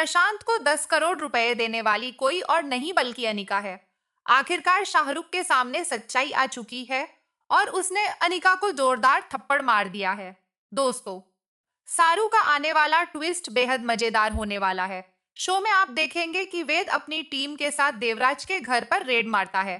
प्रशांत को 10 करोड़ रुपए देने वाली कोई और नहीं बल्कि अनिका है। आखिरकार शाहरुख के सामने सच्चाई आ चुकी है और उसने अनिका को जोरदार थप्पड़ मार दिया है। दोस्तों, सारू का आने वाला ट्विस्ट बेहद मजेदार होने वाला है। शो में आप देखेंगे कि वेद अपनी टीम के साथ देवराज के घर पर रेड मारता है।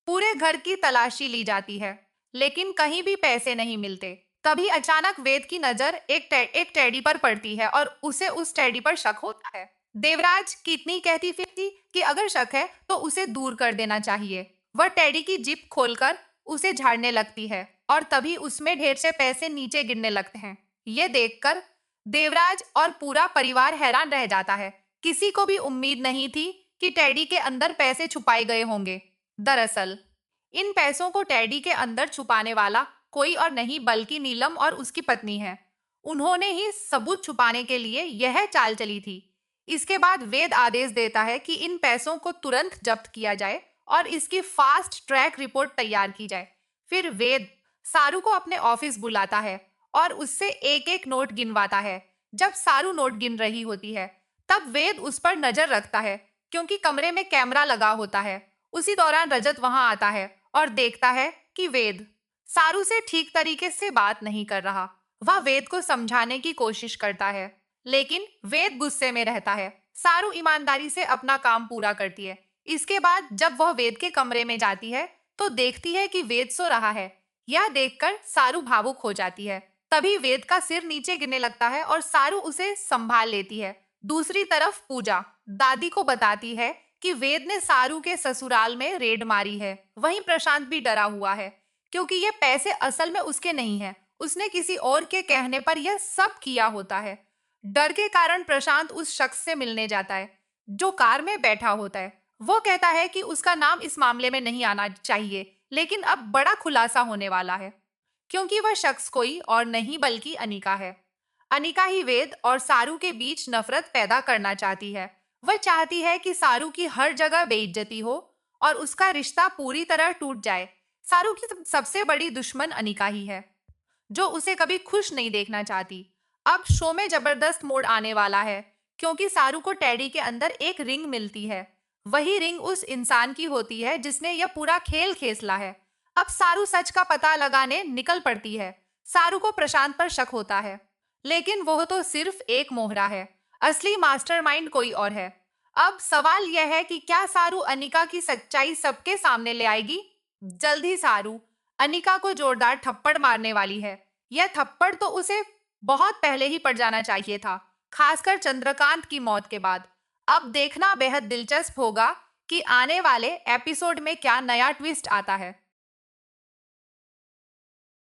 पूरे घर की तलाशी ली जाती है, लेकिन कहीं भी पैसे नहीं मिलते। तभी अचानक वेद की नजर एक टेडी पर पड़ती है और उसे उस टेडी पर शक होता है। देवराज कितनी कहती फिरती कि अगर शक है तो उसे दूर कर देना चाहिए। वह टेडी की जिप खोलकर उसे झाड़ने लगती है और तभी उसमें ढेर से पैसे नीचे गिरने लगते हैं। ये देखकर देवराज और पूरा परिवार हैरान रह जाता है। किसी को भी उम्मीद नहीं थी कि टेडी के अंदर पैसे छुपाए गए होंगे। दरअसल इन पैसों को टेडी के अंदर छुपाने वाला कोई और नहीं बल्कि नीलम और उसकी पत्नी है। उन्होंने ही सबूत छुपाने के लिए यह चाल चली थी। इसके बाद वेद आदेश देता है कि इन पैसों को तुरंत जब्त किया जाए और इसकी फास्ट ट्रैक रिपोर्ट तैयार की जाए। फिर वेद सारू को अपने ऑफिस बुलाता है और उससे एक एक नोट गिनवाता है। जब सारू नोट गिन रही होती है, तब वेद उस पर नजर रखता है क्योंकि कमरे में कैमरा लगा होता है। उसी दौरान रजत वहां आता है और देखता है कि वेद सारू से ठीक तरीके से बात नहीं कर रहा। वह वेद को समझाने की कोशिश करता है, लेकिन वेद गुस्से में रहता है। सारू ईमानदारी से अपना काम पूरा करती है। इसके बाद जब वह वेद के कमरे में जाती है तो देखती है कि वेद सो रहा है। यह देखकर सारू भावुक हो जाती है। तभी वेद का सिर नीचे गिरने लगता है और सारू उसे संभाल लेती है। दूसरी तरफ पूजा दादी को बताती है कि वेद ने सारू के ससुराल में रेड मारी है। वहीं प्रशांत भी डरा हुआ है क्योंकि ये पैसे असल में उसके नहीं है। उसने किसी और के कहने पर यह सब किया होता है। डर के कारण प्रशांत उस शख्स से मिलने जाता है जो कार में बैठा होता है। वो कहता है कि उसका नाम इस मामले में नहीं आना चाहिए, लेकिन अब बड़ा खुलासा होने वाला है क्योंकि वह शख्स कोई और नहीं बल्कि अनिका है। अनिका ही वेद और सारू के बीच नफरत पैदा करना चाहती है। वह चाहती है कि सारू की हर जगह बेइज्जती हो और उसका रिश्ता पूरी तरह टूट जाए। सारू की सबसे बड़ी दुश्मन अनिका ही है, जो उसे कभी खुश नहीं देखना चाहती। अब शो में जबरदस्त मोड़ आने वाला है क्योंकि सारू को टेडी के अंदर एक रिंग मिलती है। वही रिंग उस इंसान की होती है जिसने यह पूरा खेल खेसला है। अब सारू सच का पता लगाने निकल पड़ती है। सारू को प्रशांत पर शक होता है, लेकिन वह तो सिर्फ एक मोहरा है। असली मास्टरमाइंड कोई और है। अब सवाल यह है कि क्या सारू अनिका की सच्चाई सबके सामने ले आएगी? जल्द ही सारू अनिका को जोरदार थप्पड़ मारने वाली है। यह थप्पड़ तो उसे बहुत पहले ही पड़ जाना चाहिए था, खासकर चंद्रकांत की मौत के बाद। अब देखना बेहद दिलचस्प होगा कि आने वाले एपिसोड में क्या नया ट्विस्ट आता है।